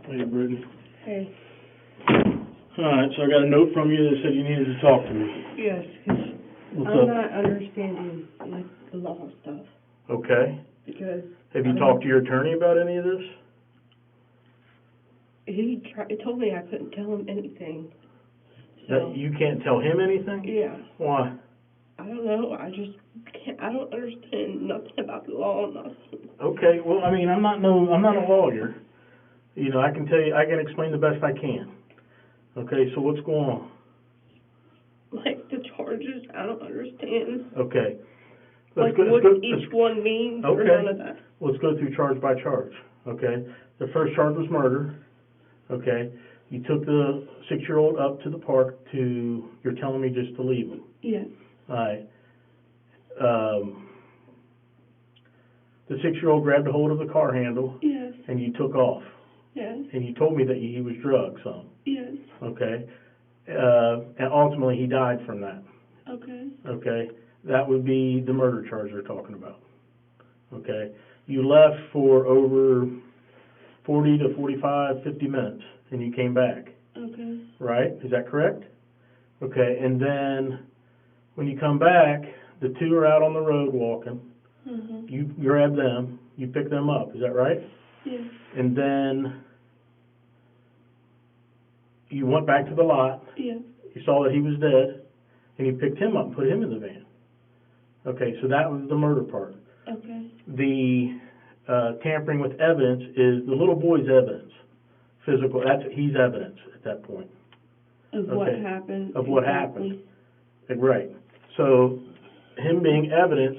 Hey, Brittany. Hey. Alright, so I got a note from you that said you needed to talk to me. Yes, because What's I'm up? not understanding, like, the law stuff. Okay. Because... Have you talked to your attorney about any of this? He told me I couldn't tell him anything. That you can't tell him anything? Yeah. Why? I don't know. I just can't. I don't understand nothing about the law, nothing. Okay, well, I mean, I'm not a lawyer. You know, I can tell you, I can explain the best I can. Okay, so what's going on? Like, the charges, I don't understand. Okay. What each one means, or none of that. Let's go through charge by charge, okay? The first charge was murder, okay? You took the 6-year-old up to the park you're telling me just to leave him. Yes. All right. The 6-year-old grabbed a hold of the car handle. Yes. And you took off. Yes. And you told me that he was drugged some. Yes. Okay. And ultimately he died from that. Okay. Okay. That would be the murder charge they're talking about. Okay. You left for over 40 to 45, 50 minutes, and you came back. Okay. Right? Is that correct? Okay. And then when you come back, the two are out on the road walking. Mm-hmm. You grab them. You pick them up. Is that right? Yes. And then you went back to the lot. Yes. You saw that he was dead, and you picked him up and put him in the van. Okay, so that was the murder part. Okay. The tampering with evidence is the little boy's evidence. Physical, he's evidence at that point. Of what happened. Of what happened. Right. So him being evidence,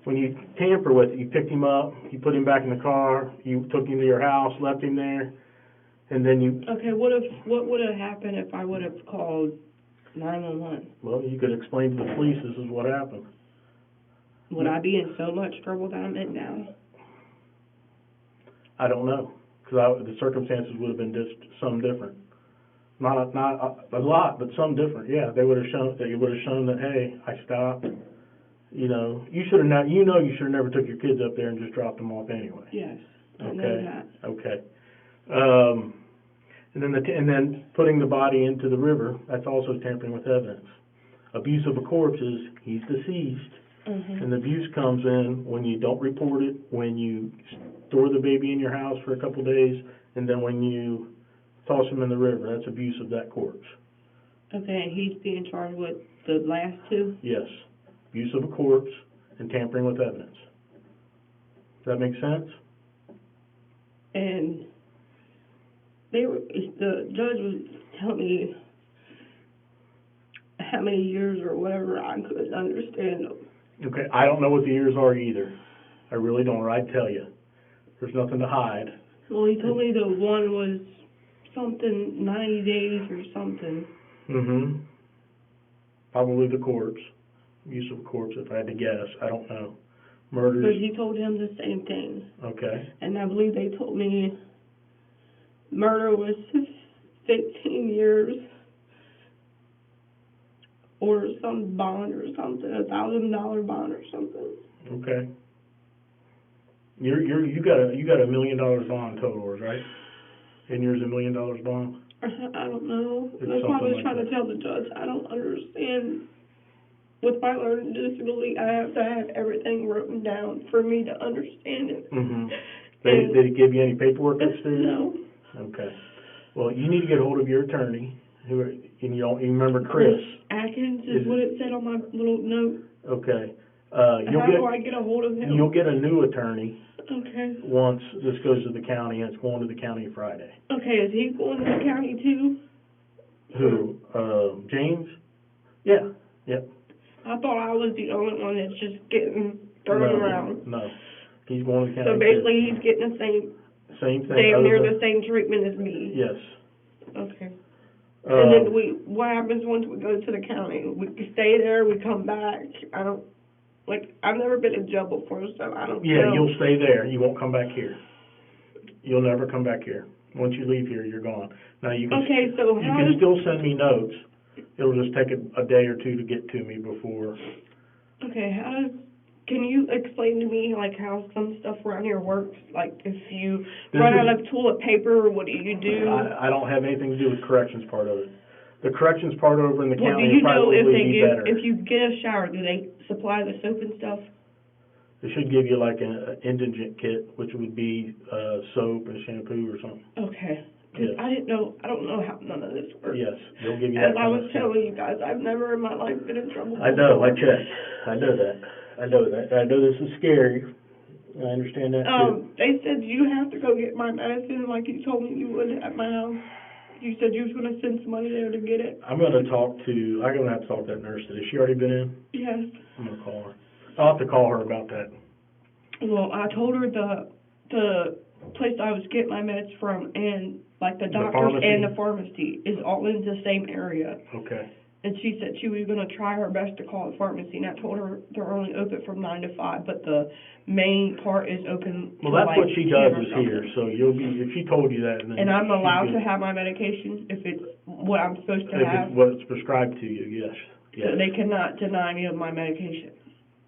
when you tamper with it, you picked him up, you put him back in the car, you took him to your house, left him there, and then you... Okay, what would have happened if I would have called 911? Well, you could explain to the police this is what happened. Would I be in so much trouble that I'm in now? I don't know, because the circumstances would have been some different. Not a lot, but some different. Yeah, they would have shown that hey, I stopped. You know, you should have you should have never took your kids up there and just dropped them off anyway. Yes, I know that. Okay. And then putting the body into the river, that's also tampering with evidence. Abuse of a corpse is he's deceased. Mm-hmm. And the abuse comes in when you don't report it, when you store the baby in your house for a couple days, and then when you toss him in the river. That's abuse of that corpse. Okay, and he's being charged with the last two? Yes. Abuse of a corpse and tampering with evidence. Does that make sense? And the judge was telling me how many years or whatever. I couldn't understand them. Okay, I don't know what the years are either. I really don't, or I'd tell you. There's nothing to hide. Well, he told me the one was something 90 days or something. Mm-hmm. Probably the corpse. Use of a corpse, if I had to guess. I don't know. Murders. But he told him the same thing. Okay. And I believe they told me murder was 15 years. Or some bond or something, $1,000 bond or something. Okay. You got $1 million bond total, right? And yours $1 million bond? I don't know. It's That's why I was like trying that. to tell the judge. I don't understand. With my learning disability, I have to have everything written down for me to understand it. Mm-hmm. Did he give you any paperwork upstairs? No. Okay. Well, you need to get a hold of your attorney. And you remember Chris Atkins is what it said on my little note. Okay. How do I get a hold of him? You'll get a new attorney. Okay. Once this goes to the county, and it's going to the county Friday. Okay, is he going to the county too? Who? James? Yeah. Yep. I thought I was the only one that's just getting thrown around. No. He's going to the county. So basically he's getting the same thing. Damn near the same treatment as me. Yes. Okay. And then what happens once we go to the county? We stay there, we come back. I've never been in jail before, so I don't know. Yeah, you'll stay there. You won't come back here. You'll never come back here. Once you leave here, you're gone. Now you can. Okay, so you can still send me notes. It'll just take a day or two to get to me before. Okay, how does can you explain to me, like, how some stuff around here works? Like, if you This run is- out of toilet paper, what do you do? I don't have anything to do with corrections part of it. The corrections part over in the Well, do county you would know probably if they be give, better. if you get a shower, do they supply the soap and stuff? They should give you like an indigent kit, which would be, soap and shampoo or something. Okay. 'Cause Yes. I don't know how none of this works. Yes, they'll give you that As I kind was of stuff. telling you guys, I've never in my life been in trouble before. I know, I checked. I know that. I know that. I know this is scary. I understand that too. They said you have to go get my medicine like you told me you would at my house. You said you was gonna send somebody there to get it. I'm gonna have to talk to that nurse today. She already been in? Yes. I'm gonna call her. I'll have to call her about that. Well, I told her the place I was getting my meds from and like the doctors pharmacy? and the pharmacy is all in the same area. Okay. And she said she was gonna try her best to call the pharmacy, and I told her they're only open from 9 to 5, but the main part is open Well, till, that's like, what she 10 does or is something. here, so if she told you that, then. And I'm she allowed could- to have my medication if it's what I'm supposed to If have? it's what's prescribed to you, yes. So they cannot deny me of my medication?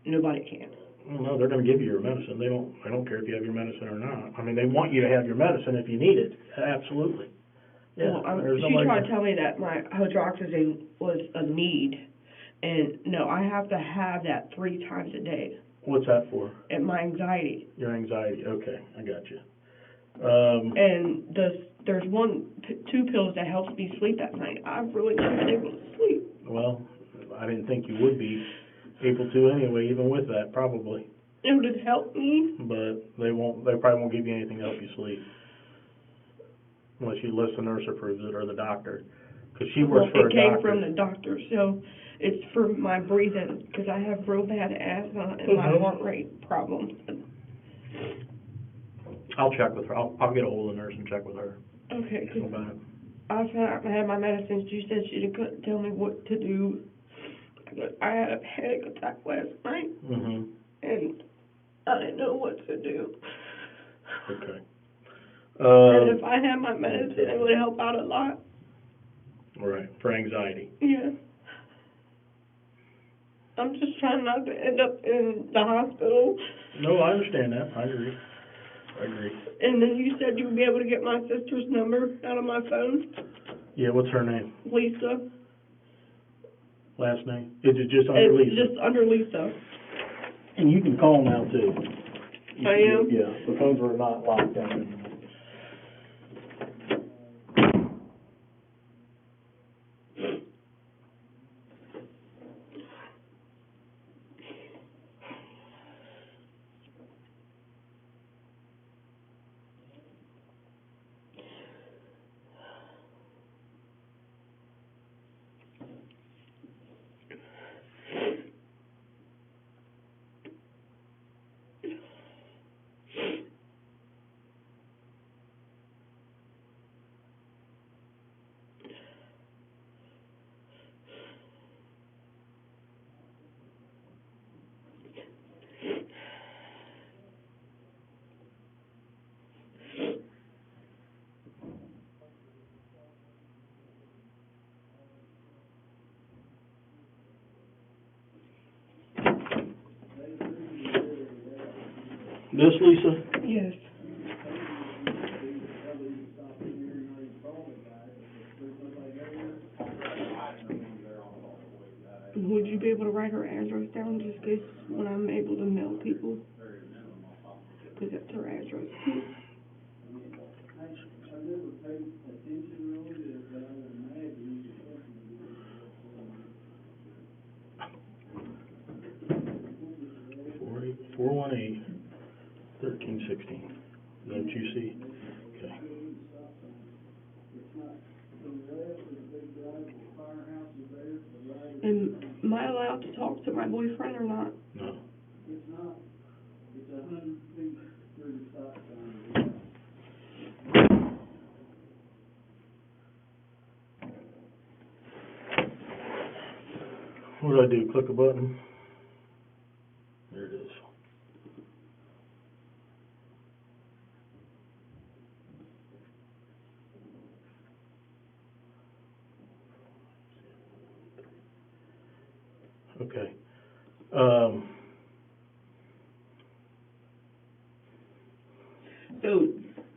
Nobody can? Well, no, they're gonna give you your medicine. They don't care if you have your medicine or not. I mean, they want you to have your medicine if you need it, absolutely. Yeah, Well, there's she nobody- tried to tell me that my hydroxyzine was a need, and no, I have to have that 3 times a day, What's that for? and my anxiety. Your anxiety, okay, I got you. And there's two pills that helps me sleep at night. I've really not been able to sleep. Well, I didn't think you would be able to anyway, even with that, probably. It would help me. But they probably won't give you anything to help you sleep. Unless the nurse approves it or the doctor. Because she works for a doctor. It came from the doctor, so it's for my breathing, because I have real bad asthma and my heart rate problems. I'll check with her. I'll get a hold of the nurse and check with her Okay, 'cause about it. I had my medicines. She said she couldn't tell me what to do. But I had a panic attack last night, and I didn't know what to do. Okay. And if I had my medicine, it would help out a lot. Right, for anxiety. Yeah. I'm just trying not to end up in the hospital. No, I understand that. I agree. And then you said you'd be able to get my sister's number out of my phone? Yeah, what's her name? Lisa. Last name? Is it just under Lisa? It's just under Lisa. And you can call now too. I am? Yeah, the phones are not locked down anymore. This Lisa? Yes. Would you be able to write her address down just in case when I'm able to mail people? Because that's her address. $418-1316. Is that what you see? Okay. Am I allowed to talk to my boyfriend or not? No. What do I do? Click a button? There it is. Okay. So,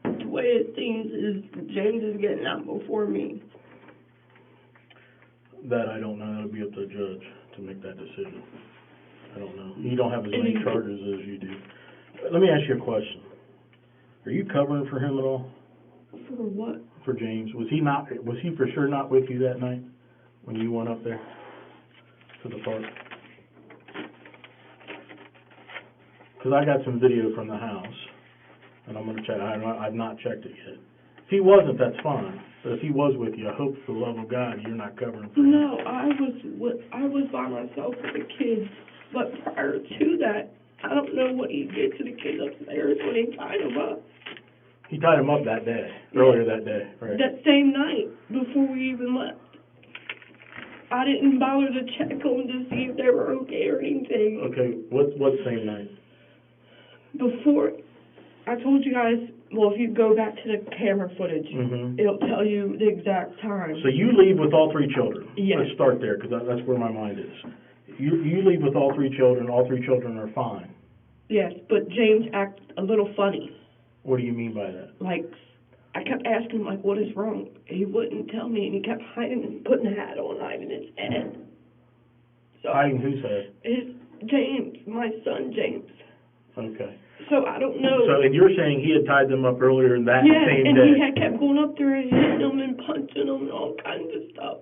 the way it seems is James is getting out before me. That I don't know. That'll be up to the judge to make that decision. I don't know. You don't have as many charges as you do. Let me ask you a question. Are you covering for him at all? For what? For James. Was he for sure not with you that night when you went up there to the park? Because I got some video from the house, and I'm going to check. I've not checked it yet. If he wasn't, that's fine. But if he was with you, I hope for the love of God you're not covering for him. No, I was by myself with the kids. But prior to that, I don't know what he did to the kids upstairs when he tied them up. He tied them up that day, earlier that day, right? That same night, before we even left. I didn't bother to check them to see if they were okay or anything. Okay, what same night? Before, I told you guys, well, if you go back to the camera footage, it'll tell you the exact time. So you leave with all three children? Yes. Let's start there, because that's where my mind is. You leave with all three children are fine? Yes, but James acted a little funny. What do you mean by that? Like, I kept asking him, like, what is wrong? He wouldn't tell me, and he kept hiding and putting a hat on, hiding his head. So, hiding whose head? James, my son James. Okay. So I don't know. So, and you're saying he had tied them up earlier in that same day? Yeah, and he had kept going up there and hitting them and punching them and all kinds of stuff.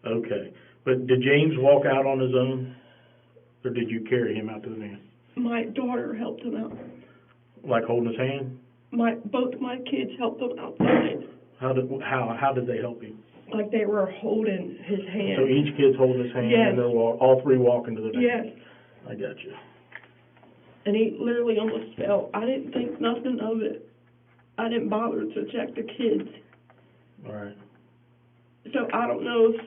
Okay. But did James walk out on his own, or did you carry him out to the van? My daughter helped him out. Like holding his hand? Both my kids helped him outside. How did they help him? Like they were holding his hand. So each kid's holding his hand, yes. And they're all three walking to the van? Yes. I got you. And he literally almost fell. I didn't think nothing of it. I didn't bother to check the kids. All right. So I don't know if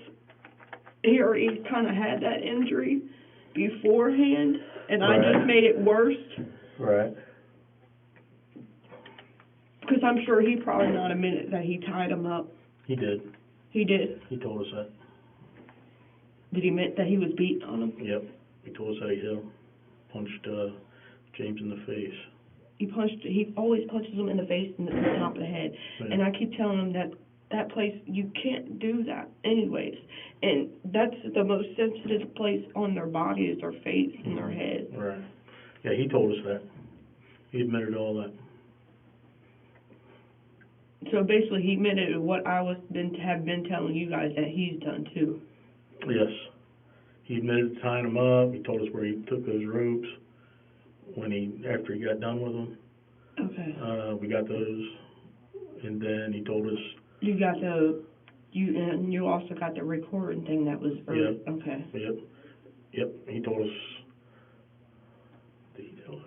he already kind of had that injury beforehand, and right. I just made it worse. Right. Because I'm sure he probably not a minute that he tied him up. He did. He did? He told us that. Did he admit that he was beating on him? Yep. He told us that he hit him. Punched James in the face. He always punches him in the face and the top of the head. Yeah. And I keep telling him that place, you can't do that anyways. And that's the most sensitive place on their body is their face and their head. Right. Yeah, he told us that. He admitted all that. So basically he admitted what I have been telling you guys that he's done too. Yes. He admitted to tying him up. He told us where he took those ropes after he got done with them. Okay. We got those, and then he told us. And you also got the recording thing that was early. Yep. Okay. Yep. He told us.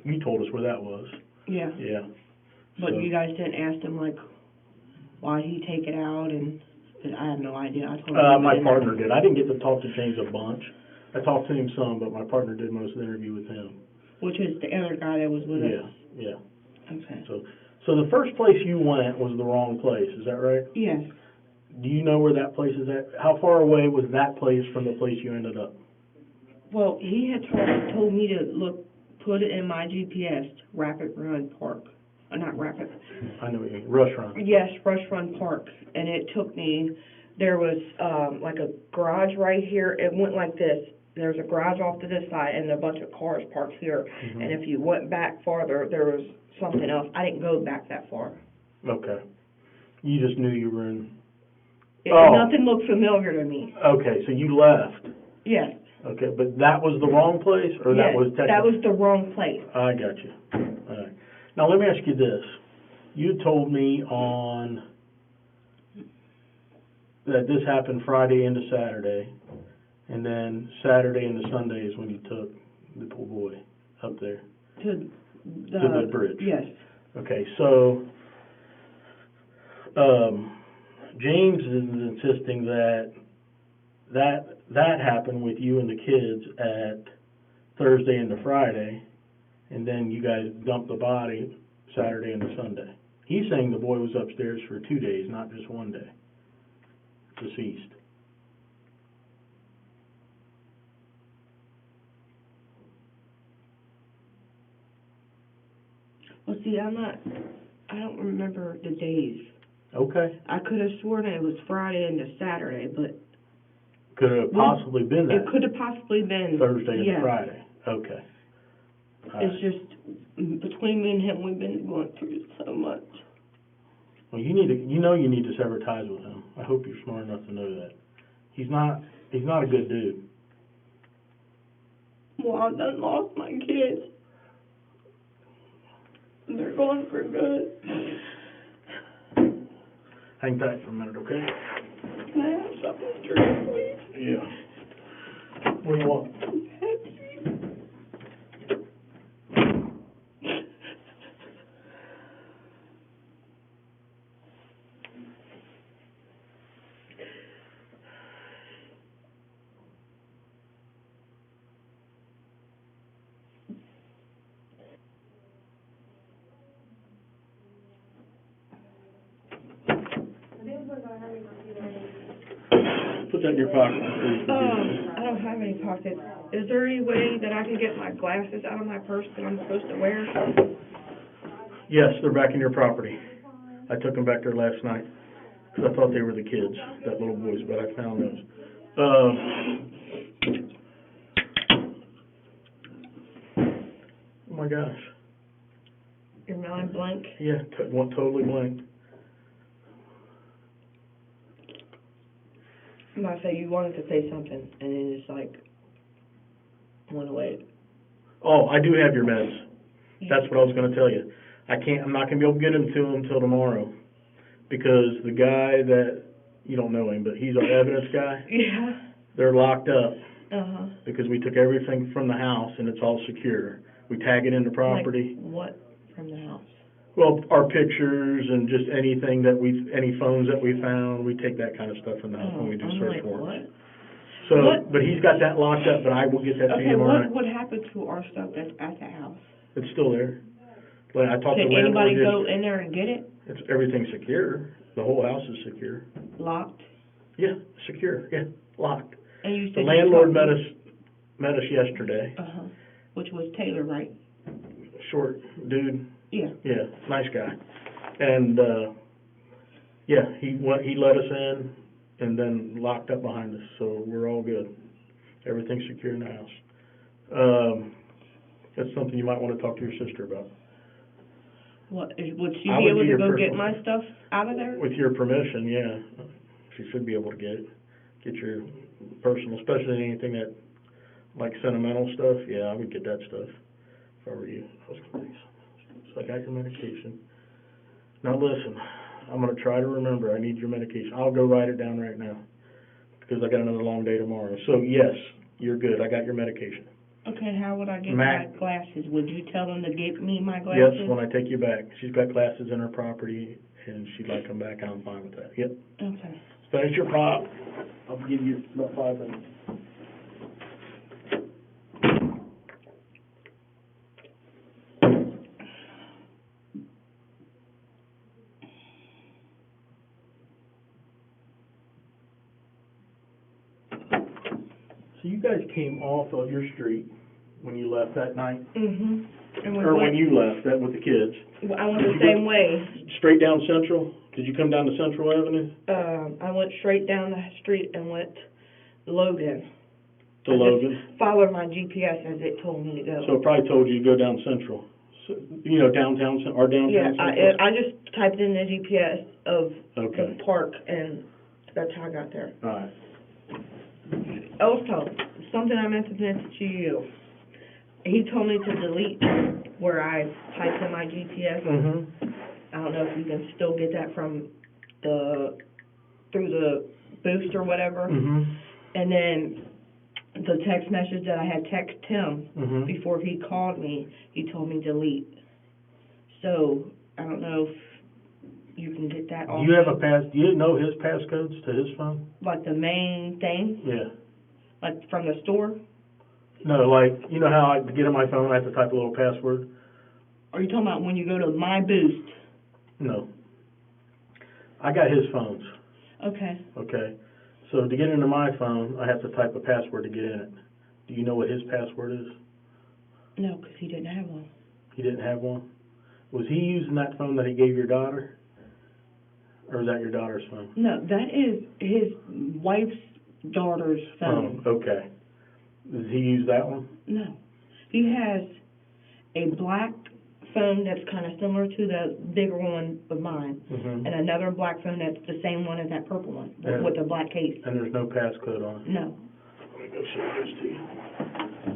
You told us where that was. Yeah. Yeah. But so, you guys didn't ask him like why he take it out, and I have no idea. I told him my partner did. I didn't get to talk to James a bunch. I talked to him some, but my partner did most of the interview with him. Which is the other guy that was with us. Yeah. Okay. So the first place you went was the wrong place. Is that right? Yes. Do you know where that place is at? How far away was that place from the place you ended up? Well, he had told me to put it in my GPS, Rapid Run Park. Not Rapid. I know what you mean. Rush Run. Yes, Rush Run Park. And it took me, there was like a garage right here. It went like this. There's a garage off to this side and a bunch of cars parked here. Mm-hmm. And if you went back farther, there was something else. I didn't go back that far. Okay. You just knew you were in... Nothing looked familiar to me. Okay, so you left. Yes. Okay, but that was the wrong place, or yes, that was technically... that was the wrong place. I got you. All right. Now, let me ask you this. You told me that this happened Friday into Saturday, and then Saturday into Sunday is when you took the poor boy up there. To the bridge. Yes. Okay, so James is insisting that happened with you and the kids at Thursday into Friday, and then you guys dumped the body Saturday into Sunday. He's saying the boy was upstairs for 2 days, not just 1 day, deceased. Well, see, I'm not I don't remember the days. Okay. I could have sworn it was Friday into Saturday, but Could it have possibly been that? it could have possibly been Thursday and yeah. Friday. Okay. All It's right. just between me and him, we've been going through so much. Well, you need to sever ties with him. I hope you're smart enough to know that. He's not a good dude. Well, I done lost my kids. They're going for good. Hang tight for a minute, okay? Can I have something to drink, please? Yeah. What do you want? Pepsi. Put that in your pocket, please. I don't have any pockets. Is there any way that I can get my glasses out of my purse that I'm supposed to wear? Yes, they're back in your property. I took them back there last night because I thought they were the kids, that little boys, but I found those. Oh my gosh. Your mind blank? Yeah, went totally blank. I'm about to say you wanted to say something, and then it's like went away. Oh, I do have your meds. That's what I was going to tell you. I'm not going to be able to get them to him until tomorrow because the guy that, you don't know him, but he's our evidence guy. Yeah. They're locked up Uh-huh. because we took everything from the house and it's all secure. We tag it in the property. Like what from the house? Well, our pictures and just anything any phones that we found, we take that kind of stuff in the house when we do I'm search like, warrants. what? So, What? but he's got that locked up, but I will get that to you Okay, tomorrow night. what happened to our stuff that's at the house? It's still there. But I talked to Can the landlord. anybody go in there and get it? Everything's secure. The whole house is secure. Locked? Yeah, secure. Yeah, locked. And you said The you landlord talked met us yesterday. Uh-huh. Which was Taylor, right? Short dude. Yeah. Yeah, nice guy. And yeah, he let us in and then locked up behind us, so we're all good. Everything's secure in the house. That's something you might want to talk to your sister about. Would she I be would able get to your go get personal- my stuff out of there? With your permission, yeah. She should be able to get it. Get your personal, especially anything that, like sentimental stuff, yeah, I would get that stuff if I were you. So I got your medication. Now listen, I'm going to try to remember. I need your medication. I'll go write it down right now because I got another long day tomorrow. So yes, you're good. I got your medication. Okay, how would I get Mac- my glasses? Would you tell them to get me my glasses? Yes, when I take you back. She's got glasses in her property and she'd like them back and I'm fine with that. Yep. Okay. Finish your pop. I'll give you about 5 minutes. So you guys came off of your street when you left that night? Mhm. And Or when you left that with the kids? I went the same way. Straight down Central? Did you come down to Central Avenue? I went straight down the street and went Logan. To Logan? Followed my GPS as it told me to go. So it probably told you to go down Central. So, you know, downtown, or downtown Yeah, Central? I just typed in the GPS of Okay. the park, and that's how I got there. All right. Also, something I meant to mention to you. He told me to delete where I typed in my GPS. Mm-hmm. I don't know if you can still get that from through the boost or whatever. Mm-hmm. And then the text message that I had texted him Mm-hmm. before he called me, he told me delete. So I don't know if you can get that off. Do you know his passcodes to his phone? Like the main thing, Yeah. like from the store? No, like, you know how to get on my phone, I have to type a little password? Are you talking about when you go to My Boost? No. I got his phones, Okay. okay? So to get into my phone, I have to type a password to get in it. Do you know what his password is? No, because he didn't have one. He didn't have one? Was he using that phone that he gave your daughter? Or is that your daughter's phone? No, that is his wife's daughter's phone. Okay. Does he use that one? No. He has a black phone that's kind of similar to the bigger one of mine, and another black phone that's the same one as that purple one, with the black case. And there's no passcode on it? No. Let me go show this to you.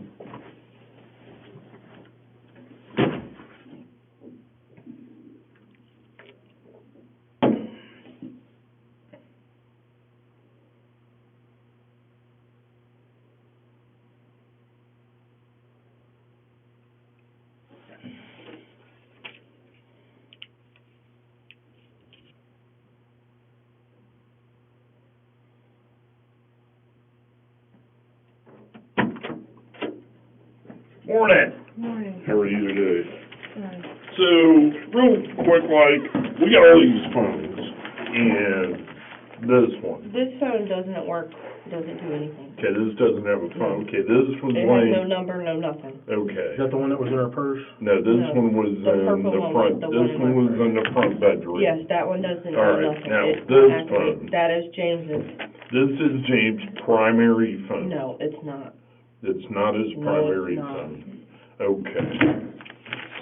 Morning. Morning. How are you today? Morning. So, real quick, we got all these phones, and this one. This phone doesn't work, doesn't do anything. Okay, this doesn't have a phone. Okay, this was It has no laying. number, no nothing. Okay. Is that the one that was in her purse? No, this No, one was the in purple the one front. was the This one one in was my in the front bedroom. Yes, that one doesn't do All right, nothing. now It this activates- phone. That is James's. This is James' primary phone. No, it's not. It's not his No, primary it's not. phone. Okay.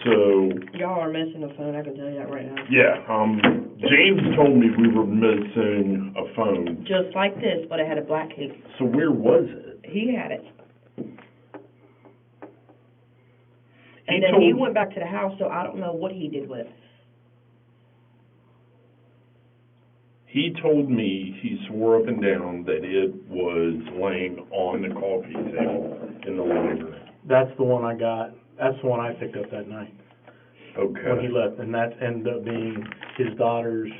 So, Y'all are missing a phone, I can tell you that right now. yeah, James told me we were missing a phone. Just like this, but it had a black case. So where was it? He had it. He And then he told- went back to the house, so I don't know what he did with it. He told me, he swore up and down that it was laying on the coffee table in the living room. That's the one I got. That's the one I picked up that night when he Okay. left, and that ended up being his daughter's,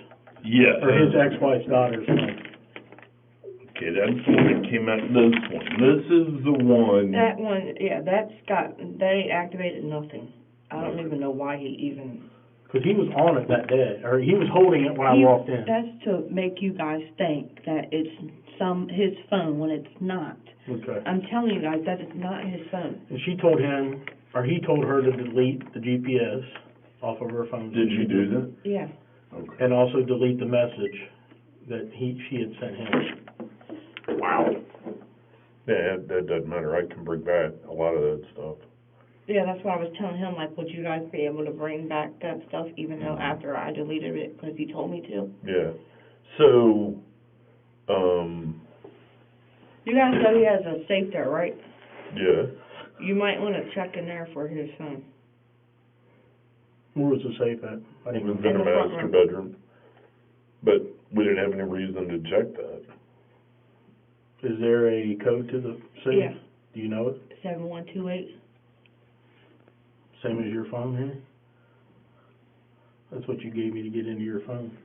Yeah. or his ex-wife's daughter's phone. Okay, that's the one that came out, this one. This is the one. That one, yeah, that ain't activated nothing. I don't even know why he even. Because he was on it that day, or he was holding it when I walked in. That's to make you guys think that it's his phone when it's not. Okay. I'm telling you guys, that is not his phone. And she told him, or he told her to delete the GPS off of her phone. Did you do that? Yeah. Okay. And also delete the message that she had sent him. Wow. Yeah, that doesn't matter. I can bring back a lot of that stuff. Yeah, that's what I was telling him, like, would you guys be able to bring back that stuff even though after I deleted it, because he told me to? Yeah. So, You guys know he has a safe there, right? yeah. You might want to check in there for his phone. Where was the safe at? I It didn't was know. in In a the front master room. bedroom. But we didn't have any reason to check that. Is there a code to the safe? Yeah. Do you know it? 7128. Same as your phone here? That's what you gave me to get into your phone.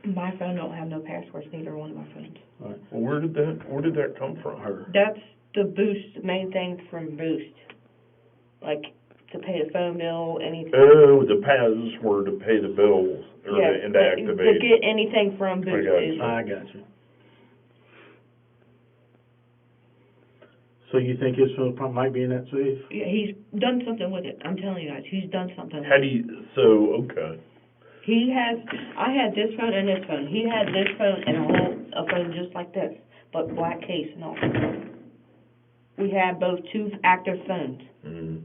My phone don't have no passwords, neither one of my phones. All right. Well, where did that come from? Her. That's the Boost, main thing from Boost. Like, to pay the phone bill, anything. Oh, the password to pay the bills, or Yes, and but to activate. to get anything from Boost got is. you. I got you. So you think his phone might be in that safe? Yeah, he's done something with it. I'm telling you guys, he's done something. How do you, so, okay. I had this phone and this phone. He had this phone and a phone just like this, but black case and all. We had both two active phones. Mm.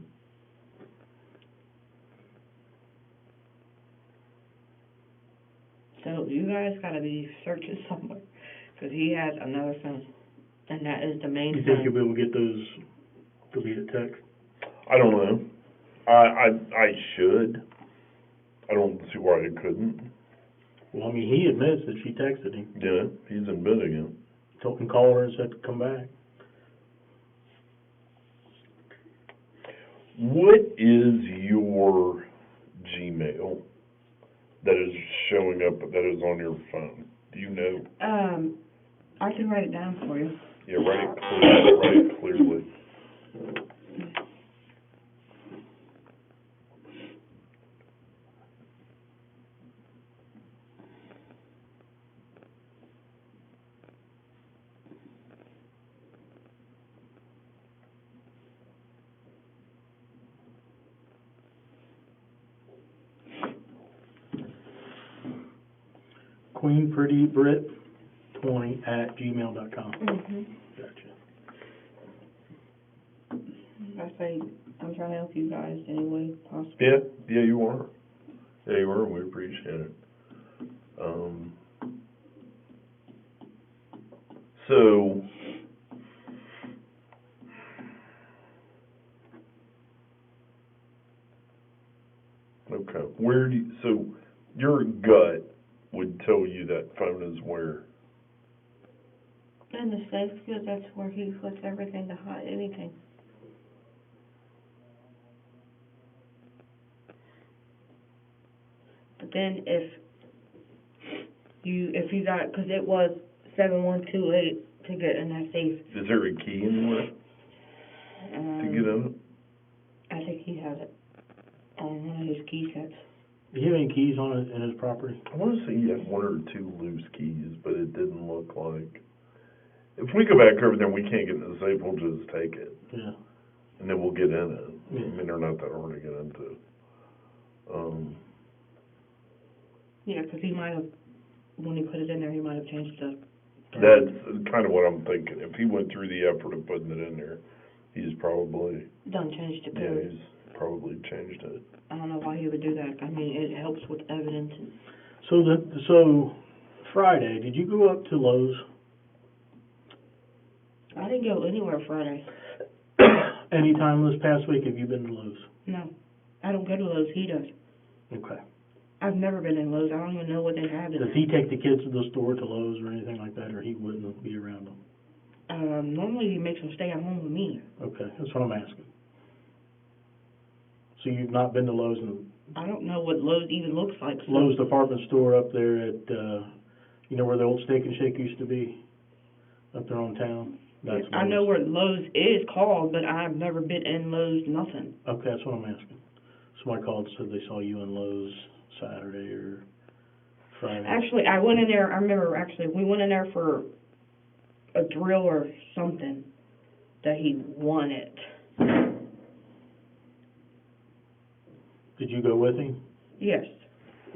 So you guys gotta be searching somewhere, because he has another phone, and that is the main You think you'll phone. be able to get those deleted text? I don't know. I should. I don't see why I couldn't. Well, I mean, he admits that she texted him, Yeah, he's admitting it. told him, called her and said to come back. What is your Gmail that is showing up, that is on your phone? Do you know? I can write it down for you. Yeah, write it clearly. queenprettybrit20@gmail.com. Mhm. Gotcha. I say, I'm trying to help you guys any way possible. Yeah, you are. Yeah, you are, and we appreciate it. So, okay, so your gut would tell you that phone is where? In the safe, because that's where he puts everything to hide anything. But then if you got, because it was 7128 to get in that safe. Is there a key anywhere to get in it? I think he has it on one of his key sets. Do you have any keys on it in his property? I want to say he had 1 or 2 loose keys, but it didn't look like. If we go back over there and we can't get in the safe, we'll just take it. Yeah. And then we'll get in it. Yeah. I mean, they're not that hard to get into. Yeah, because he might have, when he put it in there, he might have changed the. That's kind of what I'm thinking. If he went through the effort of putting it in there, he's probably, Done changed the yeah, code. he's probably changed it. I don't know why he would do that. I mean, it helps with evidence. So Friday, did you go up to Lowe's? I didn't go anywhere Friday. Anytime this past week, have you been to Lowe's? No, I don't go to Lowe's. He does. Okay. I've never been in Lowe's. I don't even know what they have in Does there. he take the kids to the store, to Lowe's or anything like that, or he wouldn't be around them? Normally he makes them stay at home with me. Okay, that's what I'm asking. So you've not been to Lowe's and I don't know what Lowe's even looks like. So Lowe's department store up there at, you know where the old Steak and Shake used to be? Up there on town? That's I know Lowe's. where Lowe's is called, but I've never been in Lowe's, nothing. Okay, that's what I'm asking. Somebody called and said they saw you in Lowe's Saturday or Friday. Actually, I went in there, I remember actually, we went in there for a drill or something that he wanted. Did you go with him? Yes.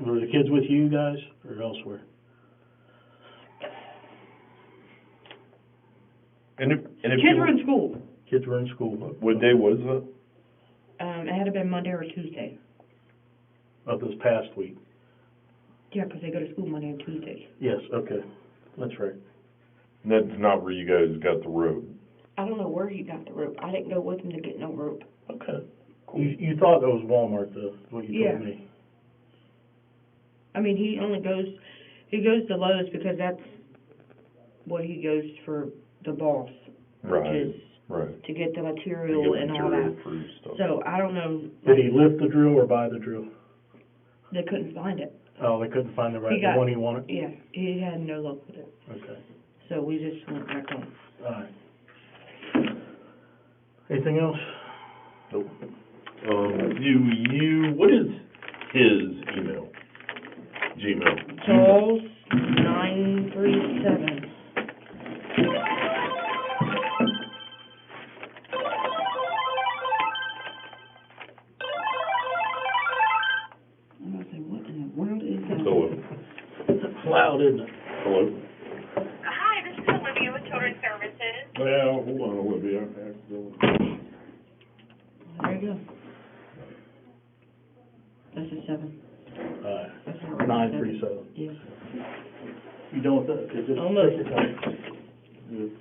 Were the kids with you guys or elsewhere? And if Kids you, were in school. Kids were in school. what day was that? It had to been Monday or Tuesday. Of this past week? Yeah, 'cause they go to school Monday and Tuesday. Yes, okay. That's right. And that's not where you guys got the rope. I don't know where he got the rope. I didn't go with him to get no rope. Okay. Cool. You thought that was Walmart, though, what you told me. I mean, he goes to Lowe's because that's what he goes for the boss. Right, Which is right. to get the To material get and all material that. for stuff. So, I don't know. Did he lift the drill or buy the drill? They couldn't find it. Oh, they couldn't find the He got- one he wanted? Yeah, he had no luck with it. Okay. So we just went back home. All right. Anything else? Nope. What is his email? Gmail. Charles 937. I'm gonna say, what in the world is that? Hello. It's loud, isn't it? Hello. Hi, this is Olivia with Children's Services. Well, hold on, Olivia. There you go. That's a 7. That's not right. 937. Yeah. You done with that? Okay, just Almost. take your time. Good.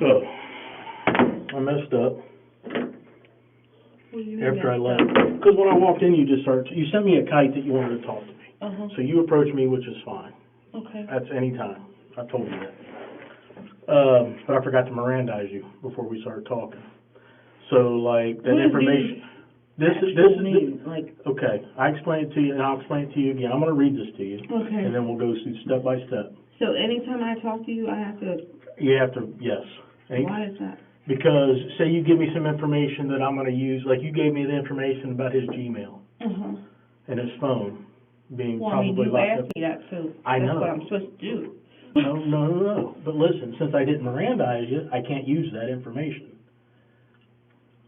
So, I messed up after I left. Because when I walked in, you sent me a kite that you wanted to talk to me. Uh-huh. So you approached me, which is fine. Okay. That's any time. I told you that. But I forgot to Mirandize you before we started talking. So, like, that What is information, This actual is, name, like, okay, I explained it to you, and I'll explain it to you again. I'm gonna read this to you, okay. and then we'll go through step by step. So anytime I talk to you, I have to, You have to, yes. why is that? Because, say you give me some information that I'm gonna use, like you gave me the information about his Gmail Uh-huh. and his phone being Well, I mean, probably you locked asked up. me that, so I that's know. what I'm supposed to do. No. But listen, since I didn't Mirandize you, I can't use that information,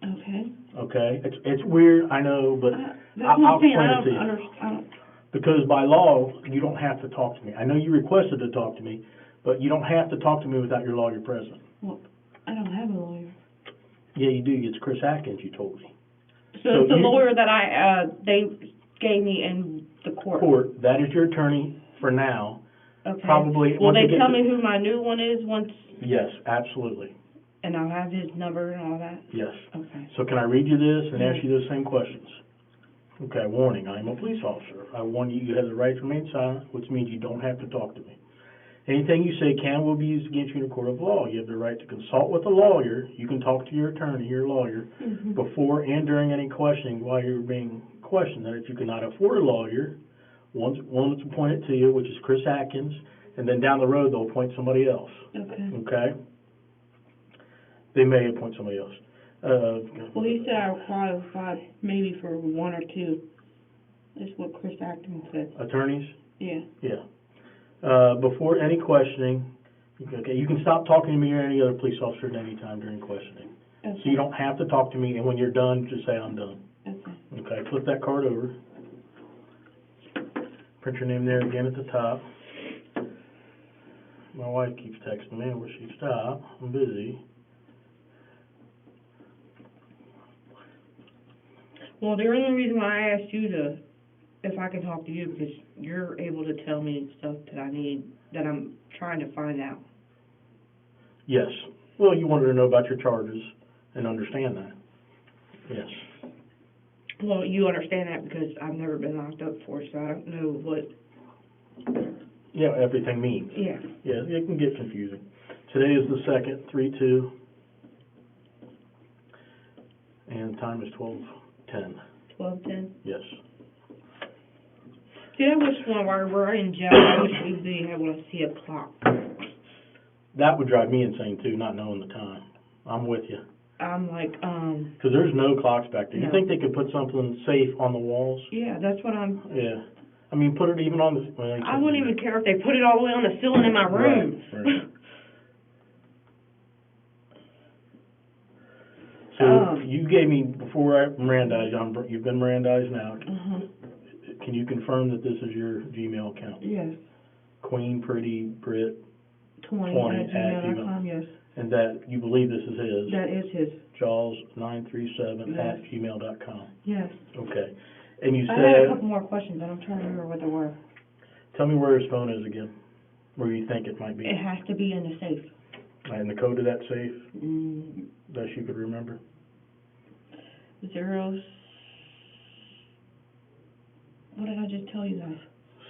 Okay. okay? It's weird, I know, but That's I'll what I'm saying, explain I it to you. don't understand. Because by law, you don't have to talk to me. I know you requested to talk to me, but you don't have to talk to me without your lawyer present. Well, I don't have a lawyer. Yeah, you do. It's Chris Atkins, you told me. So it's the lawyer that they gave me in the court. That is your attorney for now. Okay. Probably. Will once they you get tell to- me who my new one is once, Yes, absolutely. and I'll have his number and all that? Yes. Okay. So can I read you this and ask Yes. you those same questions? Okay, warning, I am a police officer. I warn you, you have the right to remain silent, which means you don't have to talk to me. Anything you say can will be used against you in a court of law. You have the right to consult with a lawyer. You can talk to your attorney, your lawyer, Mhm. before and during any questioning while you're being questioned. That if you cannot afford a lawyer, one that's appointed to you, which is Chris Atkins, and then down the road they'll appoint somebody else. Okay. Okay? They may appoint somebody else. Well, he said I qualified maybe for one or two. That's what Chris Atkins said. Attorneys? Yeah. Yeah. Before any questioning, okay, you can stop talking to me or any other police officer at any time during questioning. Okay. So you don't have to talk to me, and when you're done, just say, I'm done. Okay. Okay, flip that card over. Print your name there again at the top. My wife keeps texting me, will she stop? I'm busy. Well, the only reason why I asked you if I can talk to you, because you're able to tell me stuff that I need, that I'm trying to find out. Yes. Well, you wanted to know about your charges and understand that. Yes. Well, you understand that because I've never been locked up before, so I don't know what. Yeah, everything means. Yeah. Yeah, it can get confusing. Today is the 2nd, 3/2, and time is 12:10. 12:10. Yes. See, I wish while we're in jail, I wish we'd be able to see a clock. That would drive me insane too, not knowing the time. I'm with you. I'm like, Because there's no clocks back there. You No. think they could put something safe on the walls? yeah, that's what I'm. Yeah. I mean, put it even on the. Well, you I can't wouldn't do even care if they put it all the way on the ceiling in my room. Right. So you gave me, before I Mirandized, you've been Mirandized now. Can you confirm that this is your Gmail account? Yes. Queen Pretty Brit, 20 at at gmail.com, yes. and that you believe this is his? That is his. Jaws937 Yes. at gmail.com. Yes. Okay. And you I had a said, couple more questions, but I'm trying to remember what they were. tell me where his phone is again, where you think it might be. It has to be in the safe. And the code of that safe, Mm, best you could remember? zeros. What did I just tell you guys?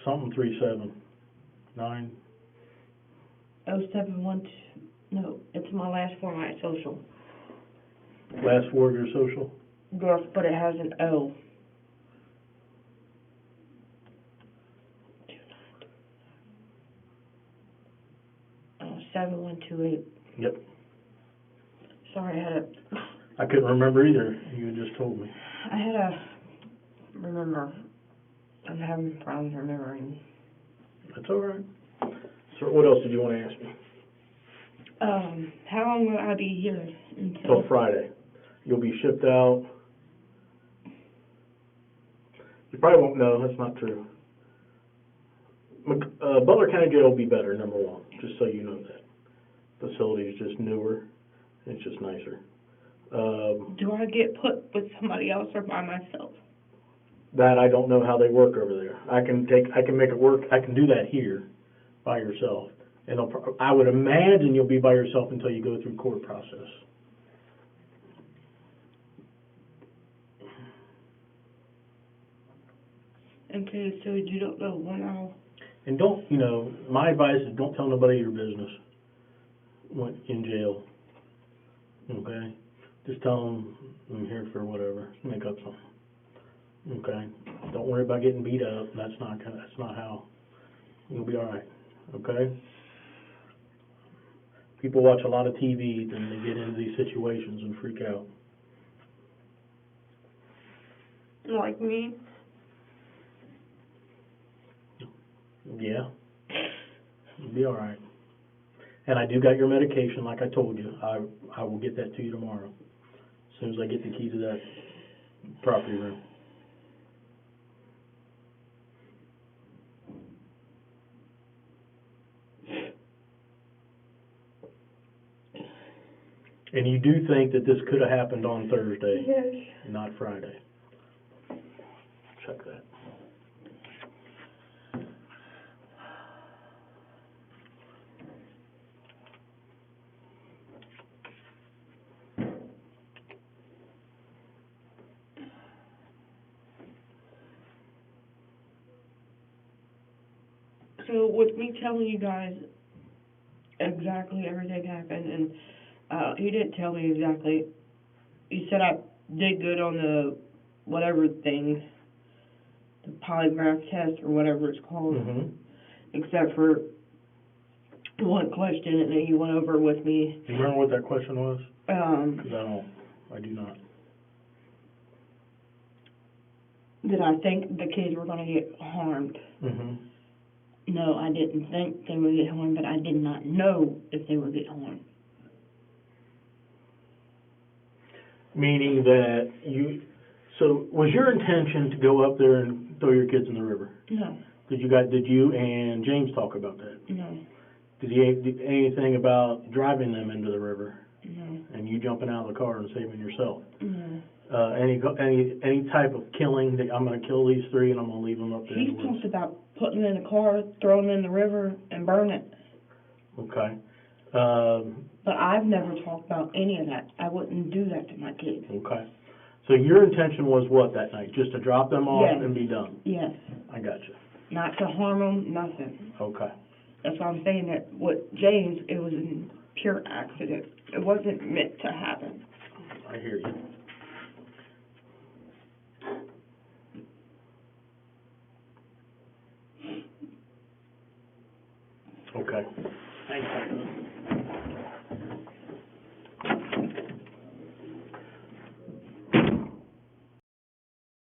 Something 379. 0712. No, it's my last four of my social. Last four of your social? Yes, but it has an O. 7128. Yep. Sorry, I couldn't remember either. You had just told me. remember. I'm having problems remembering. That's all right. So what else did you want to ask me? How long will I be here Till Friday. You'll be shipped out. You probably won't know. That's not true. Butler County Jail will be better, number one, just so you know that. Facility is just newer. It's just nicer. Do I get put with somebody else or by myself? That I don't know how they work over there. I can make it work. I can do that here by yourself. And I would imagine you'll be by yourself until you go through court process. Okay, so you don't know when I'll... And don't, my advice is don't tell nobody your business when in jail. Okay? Just tell them I'm here for whatever, make up something. Okay? Don't worry about getting beat up, that's not how, you'll be alright, okay? People watch a lot of TV, then they get into these situations and freak out. Like me? Yeah. You'll be alright. And I do got your medication, like I told you. I will get that to you tomorrow, as soon as I get the key to that property room. And you do think that this could have happened on Thursday, Yes. not Friday? Check that. So with me telling you guys exactly everything happened, and he didn't tell me exactly. He said I did good on the whatever thing, the polygraph test or whatever it's called, Mm-hmm. except for one question, and then he went over with me. You remember what that question was? 'Cause I do not. That I think the kids were going to get harmed. Mm-hmm. No, I didn't think they would get harmed, but I did not know if they would get harmed. Meaning that so was your intention to go up there and throw your kids in the river? No, Did you and James talk about that? no, Did anything about driving them into the river no, and you jumping out of the car and saving yourself? no. Any type of killing that I'm going to kill these three and I'm going to leave them up there? He in the woods? talked about putting them in the car, throwing them in the river, and burning it. Okay. But I've never talked about any of that. I wouldn't do that to my kids. Okay. So your intention was what that night? Just to drop them off Yes. and be done? Yes. I got you. Not to harm them, nothing. Okay. That's why I'm saying that with James, it was a pure accident. It wasn't meant to happen. I hear you. Okay.